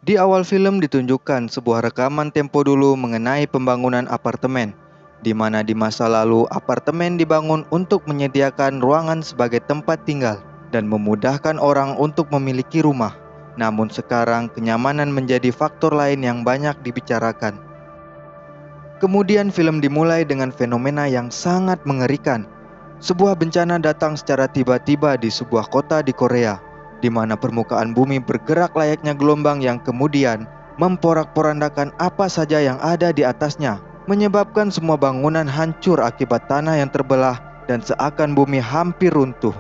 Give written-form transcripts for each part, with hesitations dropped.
Di awal film ditunjukkan sebuah rekaman tempo dulu mengenai pembangunan apartemen, di mana di masa lalu apartemen dibangun untuk menyediakan ruangan sebagai tempat tinggal dan memudahkan orang untuk memiliki rumah. Namun sekarang kenyamanan menjadi faktor lain yang banyak dibicarakan. Kemudian film dimulai dengan fenomena yang sangat mengerikan. Sebuah bencana datang secara tiba-tiba di sebuah kota di Korea, di mana permukaan bumi bergerak layaknya gelombang yang kemudian memporak-porandakan apa saja yang ada di atasnya, menyebabkan semua bangunan hancur akibat tanah yang terbelah dan seakan bumi hampir runtuh,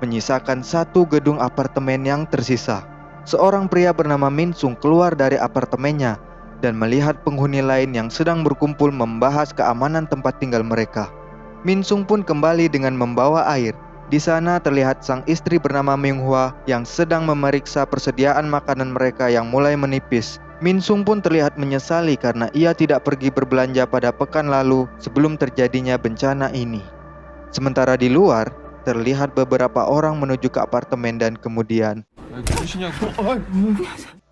menyisakan satu gedung apartemen yang tersisa. Seorang pria bernama Min Sung keluar dari apartemennya dan melihat penghuni lain yang sedang berkumpul membahas keamanan tempat tinggal mereka. Min Sung pun kembali dengan membawa air. Di sana terlihat sang istri bernama Myung Hwa yang sedang memeriksa persediaan makanan mereka yang mulai menipis. Min Sung pun terlihat menyesali karena ia tidak pergi berbelanja pada pekan lalu sebelum terjadinya bencana ini. Sementara di luar, terlihat beberapa orang menuju ke apartemen dan kemudian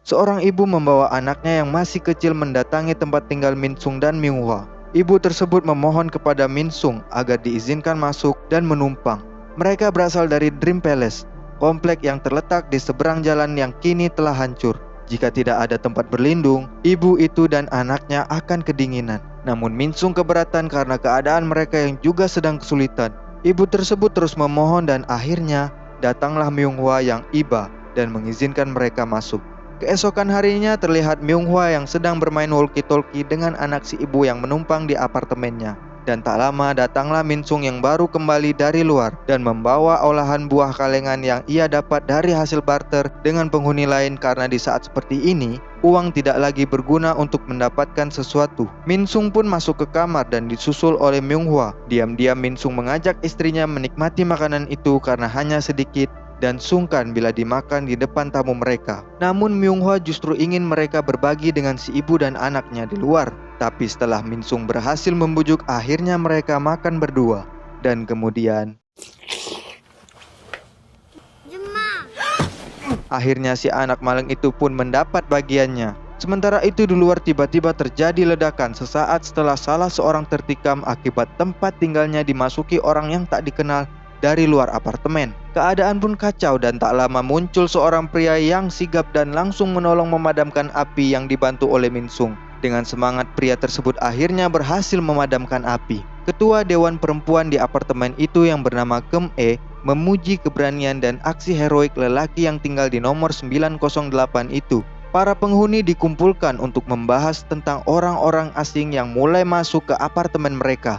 seorang ibu membawa anaknya yang masih kecil mendatangi tempat tinggal Min Sung dan Myung Hwa. Ibu tersebut memohon kepada Min Sung agar diizinkan masuk dan menumpang. Mereka berasal dari Dream Palace, komplek yang terletak di seberang jalan yang kini telah hancur. Jika tidak ada tempat berlindung, ibu itu dan anaknya akan kedinginan. Namun Min Sung keberatan karena keadaan mereka yang juga sedang kesulitan. Ibu tersebut terus memohon dan akhirnya datanglah Myung Hwa yang iba dan mengizinkan mereka masuk. Keesokan harinya terlihat Myung Hwa yang sedang bermain walkie-talkie dengan anak si ibu yang menumpang di apartemennya. Dan tak lama datanglah Min Sung yang baru kembali dari luar dan membawa olahan buah kalengan yang ia dapat dari hasil barter dengan penghuni lain karena di saat seperti ini, uang tidak lagi berguna untuk mendapatkan sesuatu. Min Sung pun masuk ke kamar dan disusul oleh Myung Hwa. Diam-diam Min Sung mengajak istrinya menikmati makanan itu karena hanya sedikit dan sungkan bila dimakan di depan tamu mereka. Namun Myung Hwa justru ingin mereka berbagi dengan si ibu dan anaknya di luar. Tapi setelah Min Sung berhasil membujuk, akhirnya mereka makan berdua. Dan kemudian akhirnya si anak malang itu pun mendapat bagiannya. Sementara itu di luar tiba-tiba terjadi ledakan sesaat setelah salah seorang tertikam akibat tempat tinggalnya dimasuki orang yang tak dikenal dari luar apartemen. Keadaan pun kacau dan tak lama muncul seorang pria yang sigap dan langsung menolong memadamkan api yang dibantu oleh Min Sung. Dengan semangat, pria tersebut akhirnya berhasil memadamkan api. Ketua Dewan Perempuan di apartemen itu yang bernama Kem E memuji keberanian dan aksi heroik lelaki yang tinggal di nomor 908 itu. Para penghuni dikumpulkan untuk membahas tentang orang-orang asing yang mulai masuk ke apartemen mereka.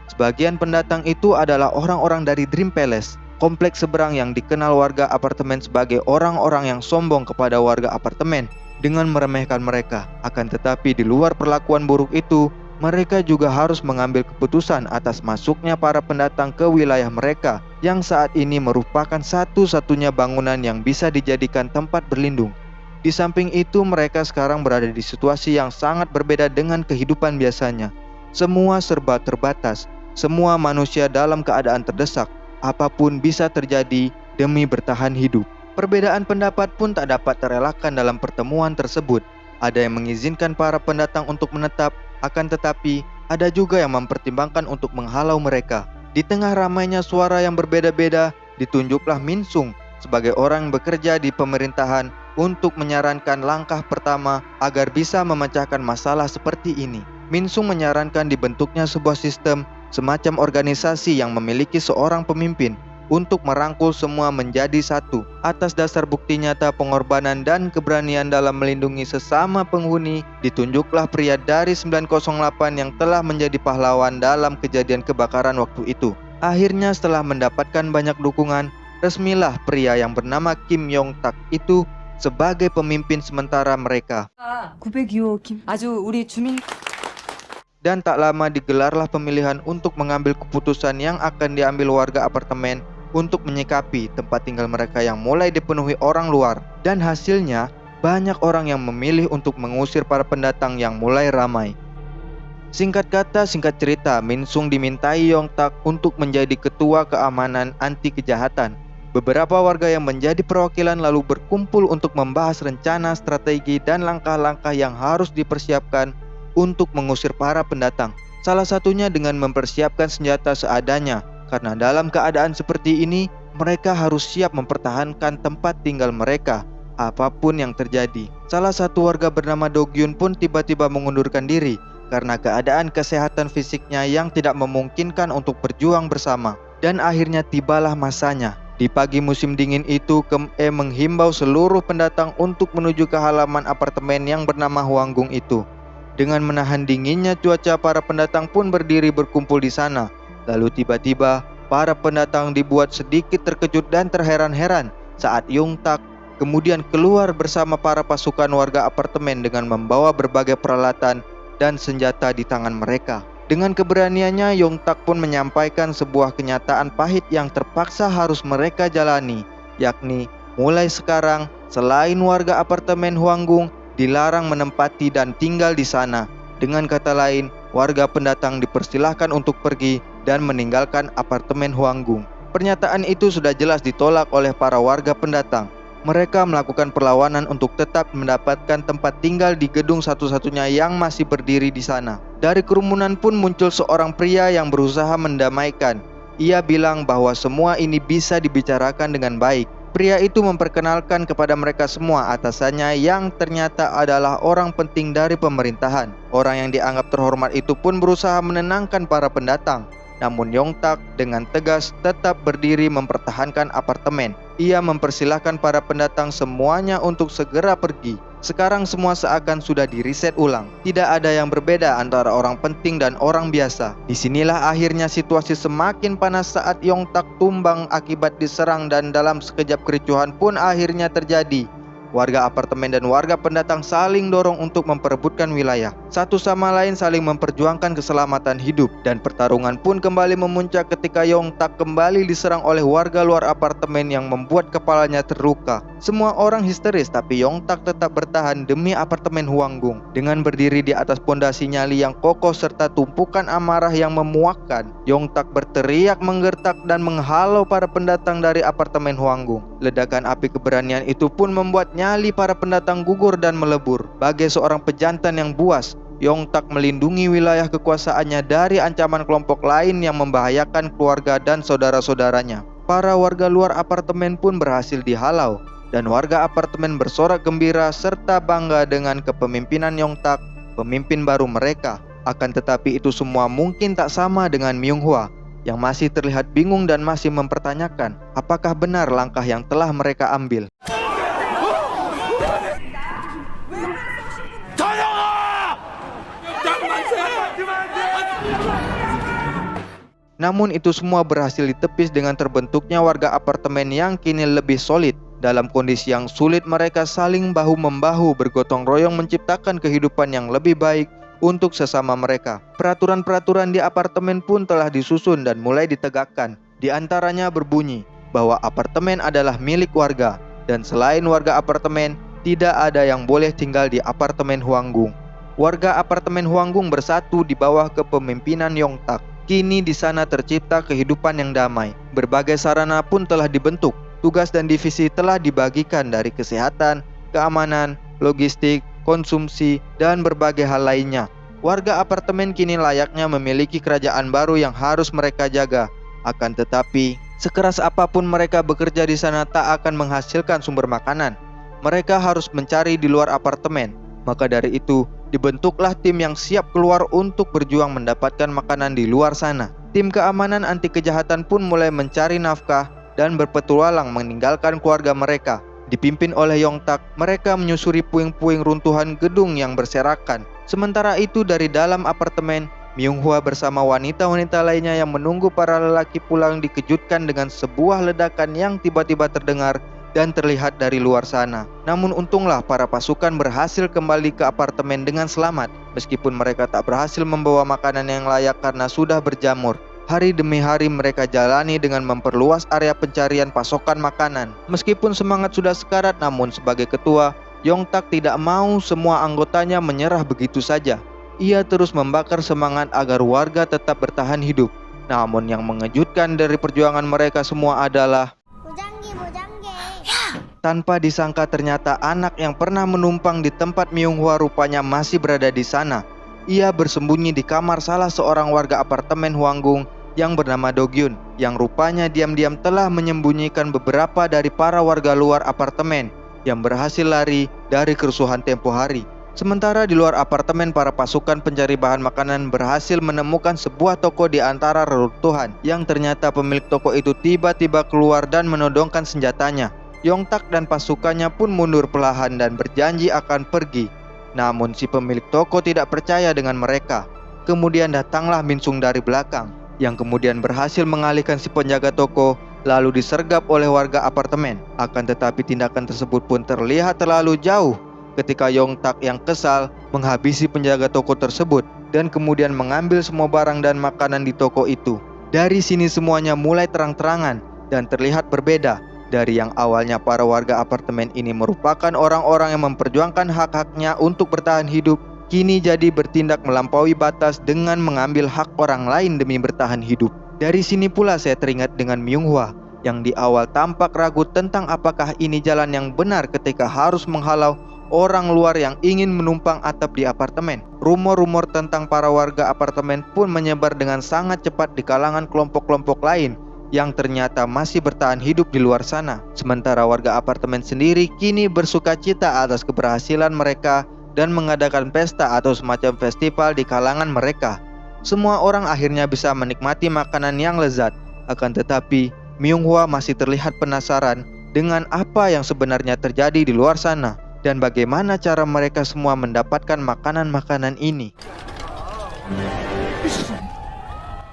Sebagian pendatang itu adalah orang-orang dari Dream Palace, kompleks seberang yang dikenal warga apartemen sebagai orang-orang yang sombong kepada warga apartemen dengan meremehkan mereka. Akan tetapi di luar perlakuan buruk itu, mereka juga harus mengambil keputusan atas masuknya para pendatang ke wilayah mereka yang saat ini merupakan satu-satunya bangunan yang bisa dijadikan tempat berlindung. Di samping itu, mereka sekarang berada di situasi yang sangat berbeda dengan kehidupan biasanya. Semua serba terbatas. Semua manusia dalam keadaan terdesak. Apapun bisa terjadi demi bertahan hidup. Perbedaan pendapat pun tak dapat terelakkan dalam pertemuan tersebut. Ada yang mengizinkan para pendatang untuk menetap, akan tetapi ada juga yang mempertimbangkan untuk menghalau mereka. Di tengah ramainya suara yang berbeda-beda, ditunjuklah Min Sung sebagai orang yang bekerja di pemerintahan untuk menyarankan langkah pertama agar bisa memecahkan masalah seperti ini. Min Sung menyarankan dibentuknya sebuah sistem semacam organisasi yang memiliki seorang pemimpin untuk merangkul semua menjadi satu atas dasar bukti nyata pengorbanan dan keberanian dalam melindungi sesama penghuni. Ditunjuklah pria dari 908 yang telah menjadi pahlawan dalam kejadian kebakaran waktu itu. Akhirnya setelah mendapatkan banyak dukungan, resmilah pria yang bernama Kim Yong Tak itu sebagai pemimpin sementara mereka. 902호 김 아주 우리 주민. Dan tak lama digelarlah pemilihan untuk mengambil keputusan yang akan diambil warga apartemen untuk menyikapi tempat tinggal mereka yang mulai dipenuhi orang luar. Dan hasilnya, banyak orang yang memilih untuk mengusir para pendatang yang mulai ramai. Singkat kata, singkat cerita, Min Sung dimintai Yong Tak untuk menjadi ketua keamanan anti kejahatan. Beberapa warga yang menjadi perwakilan lalu berkumpul untuk membahas rencana, strategi, dan langkah-langkah yang harus dipersiapkan untuk mengusir para pendatang. Salah satunya dengan mempersiapkan senjata seadanya, karena dalam keadaan seperti ini, mereka harus siap mempertahankan tempat tinggal mereka, apapun yang terjadi. Salah satu warga bernama Dogyun pun tiba-tiba mengundurkan diri, karena keadaan kesehatan fisiknya yang tidak memungkinkan untuk berjuang bersama. Dan akhirnya tibalah masanya. Di pagi musim dingin itu, Kem-e menghimbau seluruh pendatang untuk menuju ke halaman apartemen yang bernama Hwanggung itu. Dengan menahan dinginnya cuaca, para pendatang pun berdiri berkumpul di sana. Lalu tiba-tiba, para pendatang dibuat sedikit terkejut dan terheran-heran saat Yong-tak kemudian keluar bersama para pasukan warga apartemen dengan membawa berbagai peralatan dan senjata di tangan mereka. Dengan keberaniannya, Yong-tak pun menyampaikan sebuah kenyataan pahit yang terpaksa harus mereka jalani, yakni mulai sekarang selain warga apartemen Hwanggung dilarang menempati dan tinggal di sana. Dengan kata lain, warga pendatang dipersilahkan untuk pergi dan meninggalkan apartemen Hwanggung. Pernyataan itu sudah jelas ditolak oleh para warga pendatang. Mereka melakukan perlawanan untuk tetap mendapatkan tempat tinggal di gedung satu-satunya yang masih berdiri di sana. Dari kerumunan pun muncul seorang pria yang berusaha mendamaikan. Ia bilang bahwa semua ini bisa dibicarakan dengan baik. Pria itu memperkenalkan kepada mereka semua atasannya yang ternyata adalah orang penting dari pemerintahan. Orang yang dianggap terhormat itu pun berusaha menenangkan para pendatang. Namun Yong-tak dengan tegas tetap berdiri mempertahankan apartemen. Ia mempersilahkan para pendatang semuanya untuk segera pergi. Sekarang semua seakan sudah diriset ulang. Tidak ada yang berbeda antara orang penting dan orang biasa. Disinilah akhirnya situasi semakin panas saat Yong-tak tumbang akibat diserang, dan dalam sekejap kericuhan pun akhirnya terjadi. Warga apartemen dan warga pendatang saling dorong untuk memperebutkan wilayah. Satu sama lain saling memperjuangkan keselamatan hidup. Dan pertarungan pun kembali memuncak ketika Yong-tak kembali diserang oleh warga luar apartemen yang membuat kepalanya terluka. Semua orang histeris, tapi Yong-tak tetap bertahan demi apartemen Hwanggung. Dengan berdiri di atas pondasi nyali yang kokoh serta tumpukan amarah yang memuakkan, Yong-tak berteriak menggertak dan menghalau para pendatang dari apartemen Hwanggung. Ledakan api keberanian itu pun membuat nyali para pendatang gugur dan melebur. Bagai seorang pejantan yang buas, Yong-tak melindungi wilayah kekuasaannya dari ancaman kelompok lain yang membahayakan keluarga dan saudara-saudaranya. Para warga luar apartemen pun berhasil dihalau, dan warga apartemen bersorak gembira serta bangga dengan kepemimpinan Yong-tak, pemimpin baru mereka. Akan tetapi itu semua mungkin tak sama dengan Myung-hwa, yang masih terlihat bingung dan masih mempertanyakan apakah benar langkah yang telah mereka ambil. Namun itu semua berhasil ditepis dengan terbentuknya warga apartemen yang kini lebih solid. Dalam kondisi yang sulit, mereka saling bahu-membahu bergotong royong menciptakan kehidupan yang lebih baik untuk sesama mereka. Peraturan-peraturan di apartemen pun telah disusun dan mulai ditegakkan. Di antaranya berbunyi bahwa apartemen adalah milik warga, dan selain warga apartemen, tidak ada yang boleh tinggal di apartemen Hwanggung. Warga apartemen Hwanggung bersatu di bawah kepemimpinan Yong-tak. Kini di sana tercipta kehidupan yang damai. Berbagai sarana pun telah dibentuk. Tugas dan divisi telah dibagikan dari kesehatan, keamanan, logistik, konsumsi, dan berbagai hal lainnya. Warga apartemen kini layaknya memiliki kerajaan baru yang harus mereka jaga. Akan tetapi, sekeras apapun mereka bekerja di sana tak akan menghasilkan sumber makanan. Mereka harus mencari di luar apartemen. Maka dari itu, dibentuklah tim yang siap keluar untuk berjuang mendapatkan makanan di luar sana. Tim keamanan anti kejahatan pun mulai mencari nafkah dan berpetualang meninggalkan keluarga mereka. Dipimpin oleh Yong-tak, mereka menyusuri puing-puing runtuhan gedung yang berserakan. Sementara itu dari dalam apartemen, Myung-hwa bersama wanita-wanita lainnya yang menunggu para lelaki pulang dikejutkan dengan sebuah ledakan yang tiba-tiba terdengar dan terlihat dari luar sana. Namun untunglah para pasukan berhasil kembali ke apartemen dengan selamat, meskipun mereka tak berhasil membawa makanan yang layak karena sudah berjamur. Hari demi hari mereka jalani dengan memperluas area pencarian pasokan makanan. Meskipun semangat sudah sekarat, namun sebagai ketua, Yong-tak tidak mau semua anggotanya menyerah begitu saja. Ia terus membakar semangat agar warga tetap bertahan hidup. Namun yang mengejutkan dari perjuangan mereka semua adalah Tanpa disangka ternyata anak yang pernah menumpang di tempat Myung-hwa rupanya masih berada di sana. Ia bersembunyi di kamar salah seorang warga apartemen Hwanggung yang bernama Do-gyun, yang rupanya diam-diam telah menyembunyikan beberapa dari para warga luar apartemen yang berhasil lari dari kerusuhan tempo hari. Sementara di luar apartemen, para pasukan pencari bahan makanan berhasil menemukan sebuah toko di antara reruntuhan, yang ternyata pemilik toko itu tiba-tiba keluar dan menodongkan senjatanya. Yong-tak dan pasukannya pun mundur perlahan dan berjanji akan pergi. Namun si pemilik toko tidak percaya dengan mereka. Kemudian datanglah Min-sung dari belakang, yang kemudian berhasil mengalihkan si penjaga toko, lalu disergap oleh warga apartemen. Akan tetapi tindakan tersebut pun terlihat terlalu jauh ketika Yong-tak yang kesal menghabisi penjaga toko tersebut dan kemudian mengambil semua barang dan makanan di toko itu. Dari sini semuanya mulai terang-terangan dan terlihat berbeda. Dari yang awalnya para warga apartemen ini merupakan orang-orang yang memperjuangkan hak-haknya untuk bertahan hidup, kini jadi bertindak melampaui batas dengan mengambil hak orang lain demi bertahan hidup. Dari sini pula saya teringat dengan Myung-hwa yang di awal tampak ragu tentang apakah ini jalan yang benar ketika harus menghalau orang luar yang ingin menumpang atap di apartemen. Rumor-rumor tentang para warga apartemen pun menyebar dengan sangat cepat di kalangan kelompok-kelompok lain yang ternyata masih bertahan hidup di luar sana. Sementara warga apartemen sendiri kini bersukacita atas keberhasilan mereka dan mengadakan pesta atau semacam festival di kalangan mereka. Semua orang akhirnya bisa menikmati makanan yang lezat. Akan tetapi Myung-hwa masih terlihat penasaran dengan apa yang sebenarnya terjadi di luar sana dan bagaimana cara mereka semua mendapatkan makanan-makanan ini.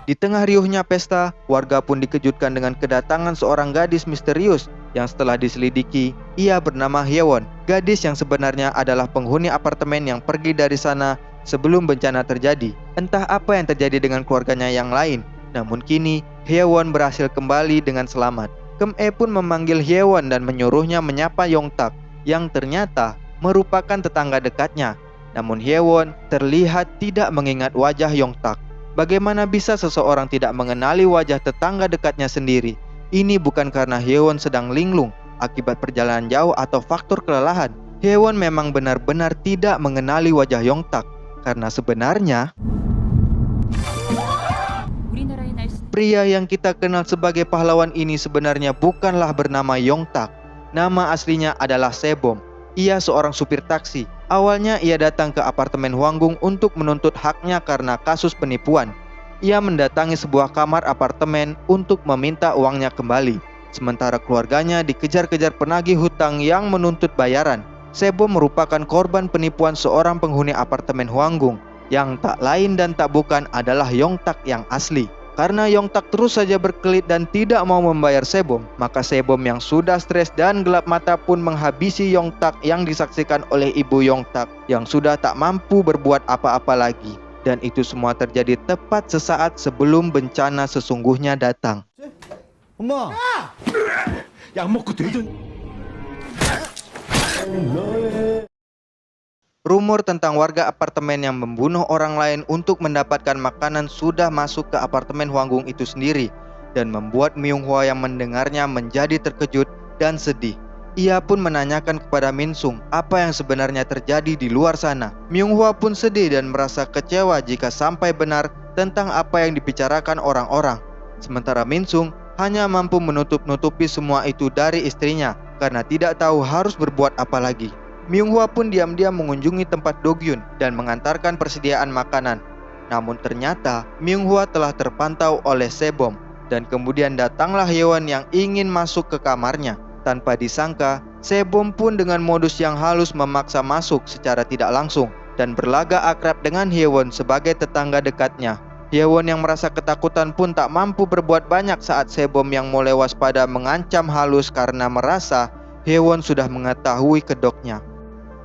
Di tengah riuhnya pesta, warga pun dikejutkan dengan kedatangan seorang gadis misterius yang setelah diselidiki, ia bernama Hyewon. Gadis yang sebenarnya adalah penghuni apartemen yang pergi dari sana sebelum bencana terjadi. Entah apa yang terjadi dengan keluarganya yang lain, namun kini Hyewon berhasil kembali dengan selamat. Kem-e pun memanggil Hyewon dan menyuruhnya menyapa Yong-tak yang ternyata merupakan tetangga dekatnya. Namun Hyewon terlihat tidak mengingat wajah Yong-tak. Bagaimana bisa seseorang tidak mengenali wajah tetangga dekatnya sendiri? Ini bukan karena Hyewon sedang linglung akibat perjalanan jauh atau faktor kelelahan. Hyewon memang benar-benar tidak mengenali wajah Yong-tak karena sebenarnya pria yang kita kenal sebagai pahlawan ini sebenarnya bukanlah bernama Yong-tak. Nama aslinya adalah Sebom. Ia seorang supir taksi. Awalnya ia datang ke apartemen Hwanggung untuk menuntut haknya karena kasus penipuan. Ia mendatangi sebuah kamar apartemen untuk meminta uangnya kembali. Sementara keluarganya dikejar-kejar penagih hutang yang menuntut bayaran. Sebom merupakan korban penipuan seorang penghuni apartemen Hwanggung, yang tak lain dan tak bukan adalah Yong-tak yang asli. Karena Yong-tak terus saja berkelit dan tidak mau membayar Sebom, maka Sebom yang sudah stres dan gelap mata pun menghabisi Yong-tak yang disaksikan oleh ibu Yong-tak yang sudah tak mampu berbuat apa-apa lagi. Dan itu semua terjadi tepat sesaat sebelum bencana sesungguhnya datang. 엄마! 약 먹고 되던. Rumor tentang warga apartemen yang membunuh orang lain untuk mendapatkan makanan sudah masuk ke apartemen Hwanggung itu sendiri dan membuat Myung-hwa yang mendengarnya menjadi terkejut dan sedih. Ia pun menanyakan kepada Min-sung apa yang sebenarnya terjadi di luar sana. Myung-hwa pun sedih dan merasa kecewa jika sampai benar tentang apa yang dibicarakan orang-orang. Sementara Min-sung hanya mampu menutup-nutupi semua itu dari istrinya karena tidak tahu harus berbuat apa lagi. Myung-hwa pun diam-diam mengunjungi tempat Do-gyun dan mengantarkan persediaan makanan. Namun ternyata Myung-hwa telah terpantau oleh Sebom dan kemudian datanglah Hyewon yang ingin masuk ke kamarnya. Tanpa disangka, Sebom pun dengan modus yang halus memaksa masuk secara tidak langsung dan berlagak akrab dengan Hyewon sebagai tetangga dekatnya. Hyewon yang merasa ketakutan pun tak mampu berbuat banyak saat Sebom yang mulai waspada mengancam halus karena merasa Hyewon sudah mengetahui kedoknya.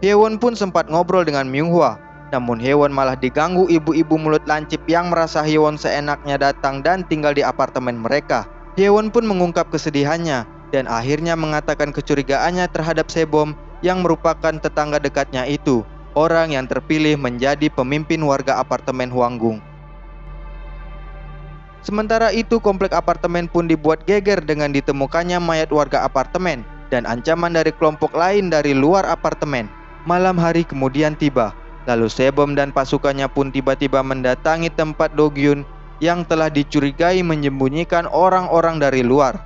Hyewon pun sempat ngobrol dengan Myung-hwa, namun Hyewon malah diganggu ibu-ibu mulut lancip yang merasa Hyewon seenaknya datang dan tinggal di apartemen mereka. Hyewon pun mengungkap kesedihannya dan akhirnya mengatakan kecurigaannya terhadap Sebom yang merupakan tetangga dekatnya itu, orang yang terpilih menjadi pemimpin warga apartemen Hwanggung. Sementara itu komplek apartemen pun dibuat geger dengan ditemukannya mayat warga apartemen. dan ancaman dari kelompok lain dari luar apartemen. Malam hari kemudian tiba, lalu Sebom dan pasukannya pun tiba-tiba mendatangi tempat Do-gyun yang telah dicurigai menyembunyikan orang-orang dari luar.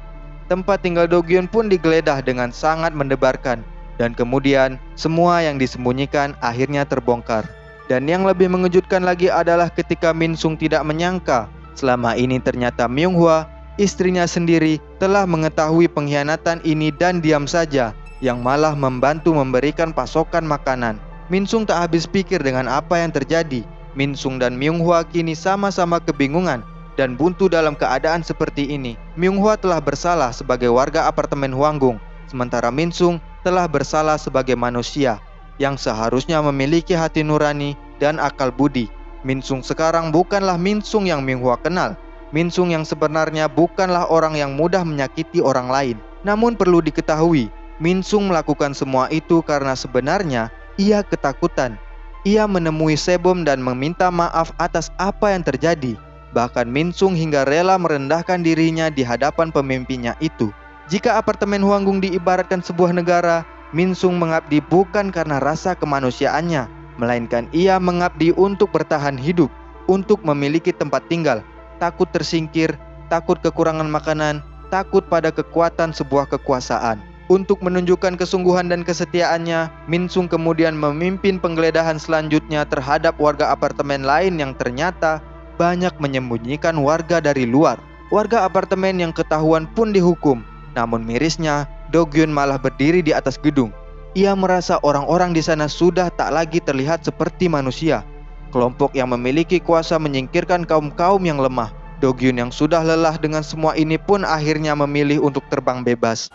Tempat tinggal Do-gyun pun digeledah dengan sangat mendebarkan, dan kemudian semua yang disembunyikan akhirnya terbongkar. Dan yang lebih mengejutkan lagi adalah ketika Min Sung tidak menyangka selama ini ternyata Myung Hwa, istrinya sendiri, telah mengetahui pengkhianatan ini dan diam saja, yang malah membantu memberikan pasokan makanan. Min Sung tak habis pikir dengan apa yang terjadi. Min Sung dan Myung Hwa kini sama-sama kebingungan dan buntu dalam keadaan seperti ini. Myung Hwa telah bersalah sebagai warga apartemen Hwanggung, sementara Min Sung telah bersalah sebagai manusia yang seharusnya memiliki hati nurani dan akal budi. Min Sung sekarang bukanlah Min Sung yang Myung Hwa kenal. Min Sung yang sebenarnya bukanlah orang yang mudah menyakiti orang lain. Namun perlu diketahui, Min Sung melakukan semua itu karena sebenarnya ia ketakutan. Ia menemui Sebom dan meminta maaf atas apa yang terjadi. Bahkan Min Sung hingga rela merendahkan dirinya di hadapan pemimpinnya itu. Jika apartemen Hwanggung diibaratkan sebuah negara, Min Sung mengabdi bukan karena rasa kemanusiaannya, melainkan ia mengabdi untuk bertahan hidup, untuk memiliki tempat tinggal, takut tersingkir, takut kekurangan makanan, takut pada kekuatan sebuah kekuasaan. Untuk menunjukkan kesungguhan dan kesetiaannya, Min Sung kemudian memimpin penggeledahan selanjutnya terhadap warga apartemen lain yang ternyata banyak menyembunyikan warga dari luar. Warga apartemen yang ketahuan pun dihukum. Namun mirisnya, Do-gyun malah berdiri di atas gedung. Ia merasa orang-orang di sana sudah tak lagi terlihat seperti manusia. Kelompok yang memiliki kuasa menyingkirkan kaum-kaum yang lemah. Do-gyun yang sudah lelah dengan semua ini pun akhirnya memilih untuk terbang bebas.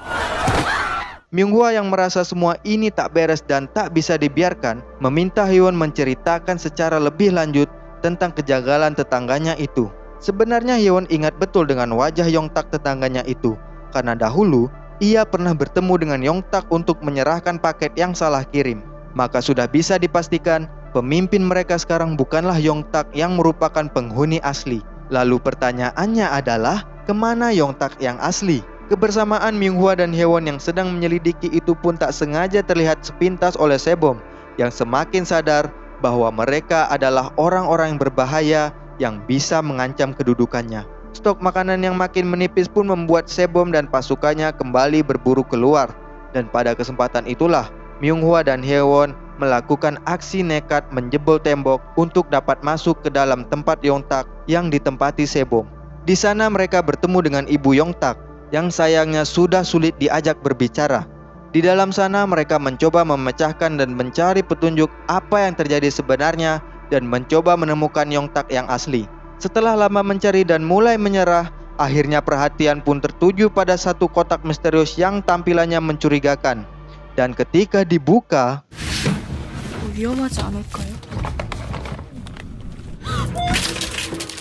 Myung Hwa yang merasa semua ini tak beres dan tak bisa dibiarkan, meminta Hyewon menceritakan secara lebih lanjut tentang kejagalan tetangganya itu. Sebenarnya Hyewon ingat betul dengan wajah Yongtak tetangganya itu, karena dahulu ia pernah bertemu dengan Yongtak untuk menyerahkan paket yang salah kirim. Maka sudah bisa dipastikan pemimpin mereka sekarang bukanlah Yongtak yang merupakan penghuni asli. Lalu pertanyaannya adalah, kemana Yongtak yang asli? Kebersamaan Myung Hwa dan Hyewon yang sedang menyelidiki itu pun tak sengaja terlihat sepintas oleh Sebom, yang semakin sadar bahwa mereka adalah orang-orang yang berbahaya yang bisa mengancam kedudukannya. Stok makanan yang makin menipis pun membuat Sebom dan pasukannya kembali berburu keluar. Dan pada kesempatan itulah Myung Hwa dan Hyewon melakukan aksi nekat menjebol tembok untuk dapat masuk ke dalam tempat Yongtak yang ditempati Sebom. Di sana mereka bertemu dengan ibu Yongtak yang sayangnya sudah sulit diajak berbicara. Di dalam sana mereka mencoba memecahkan dan mencari petunjuk apa yang terjadi sebenarnya dan mencoba menemukan Yongtak yang asli. Setelah lama mencari dan mulai menyerah, akhirnya perhatian pun tertuju pada satu kotak misterius yang tampilannya mencurigakan. Dan ketika dibuka,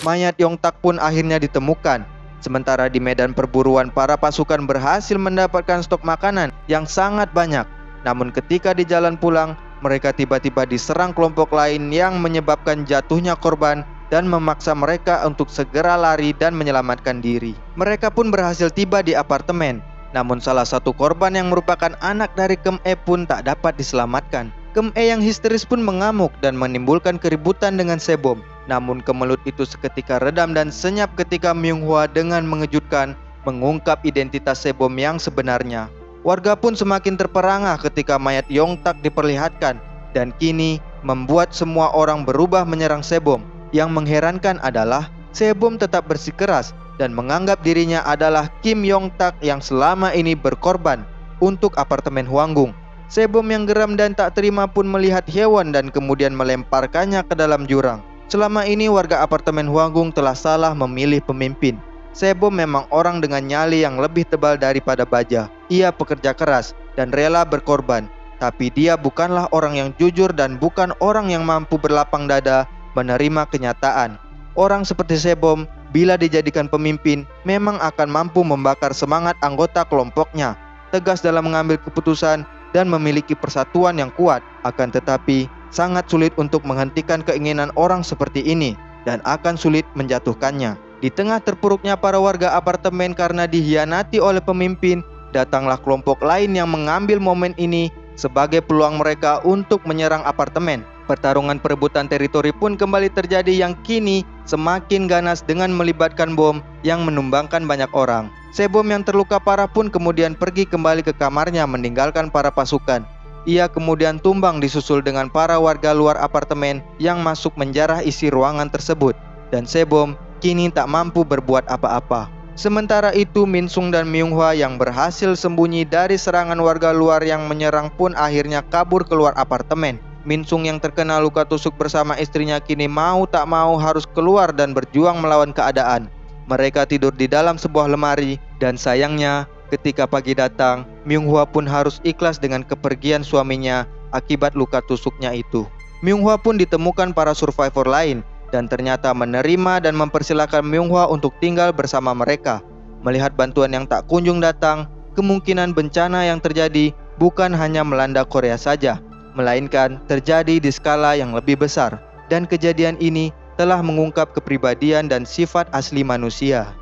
mayat Yongtak pun akhirnya ditemukan. Sementara di medan perburuan para pasukan berhasil mendapatkan stok makanan yang sangat banyak. Namun ketika di jalan pulang, mereka tiba-tiba diserang kelompok lain yang menyebabkan jatuhnya korban dan memaksa mereka untuk segera lari dan menyelamatkan diri. Mereka pun berhasil tiba di apartemen. Namun salah satu korban yang merupakan anak dari Kem E pun tak dapat diselamatkan. Kem E yang histeris pun mengamuk dan menimbulkan keributan dengan Sebom. Namun kemelut itu seketika redam dan senyap ketika Myung Hwa dengan mengejutkan mengungkap identitas Sebom yang sebenarnya. Warga pun semakin terperangah ketika mayat Yongtak diperlihatkan, dan kini membuat semua orang berubah menyerang Sebom. Yang mengherankan adalah Sebom tetap bersikeras dan menganggap dirinya adalah Kim Yongtak yang selama ini berkorban untuk apartemen Hwanggung. Sebom yang geram dan tak terima pun melihat Hyewon dan kemudian melemparkannya ke dalam jurang. Selama ini warga apartemen Hwanggung telah salah memilih pemimpin. Sebom memang orang dengan nyali yang lebih tebal daripada baja. Ia pekerja keras dan rela berkorban. Tapi dia bukanlah orang yang jujur dan bukan orang yang mampu berlapang dada menerima kenyataan. Orang seperti Sebom, bila dijadikan pemimpin, memang akan mampu membakar semangat anggota kelompoknya, tegas dalam mengambil keputusan dan memiliki persatuan yang kuat. Akan tetapi sangat sulit untuk menghentikan keinginan orang seperti ini dan akan sulit menjatuhkannya. Di tengah terpuruknya para warga apartemen karena dihianati oleh pemimpin, datanglah kelompok lain yang mengambil momen ini sebagai peluang mereka untuk menyerang apartemen. Pertarungan perebutan teritori pun kembali terjadi yang kini semakin ganas dengan melibatkan bom yang menumbangkan banyak orang. Sebom yang terluka parah pun kemudian pergi kembali ke kamarnya meninggalkan para pasukan. Ia kemudian tumbang disusul dengan para warga luar apartemen yang masuk menjarah isi ruangan tersebut. Dan Sebom kini tak mampu berbuat apa-apa. Sementara itu Min Sung dan Myung Hwa yang berhasil sembunyi dari serangan warga luar yang menyerang pun akhirnya kabur keluar apartemen. Min Sung yang terkena luka tusuk bersama istrinya kini mau tak mau harus keluar dan berjuang melawan keadaan. Mereka tidur di dalam sebuah lemari dan sayangnya ketika pagi datang, Myung Hwa pun harus ikhlas dengan kepergian suaminya akibat luka tusuknya itu. Myung Hwa pun ditemukan para survivor lain dan ternyata menerima dan mempersilahkan Myung Hwa untuk tinggal bersama mereka. Melihat bantuan yang tak kunjung datang, kemungkinan bencana yang terjadi bukan hanya melanda Korea saja, melainkan terjadi di skala yang lebih besar. Dan kejadian ini telah mengungkap kepribadian dan sifat asli manusia.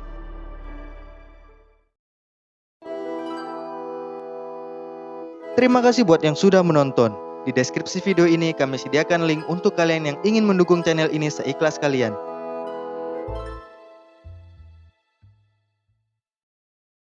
Terima kasih buat yang sudah menonton. Di deskripsi video ini kami sediakan link untuk kalian yang ingin mendukung channel ini seikhlas kalian.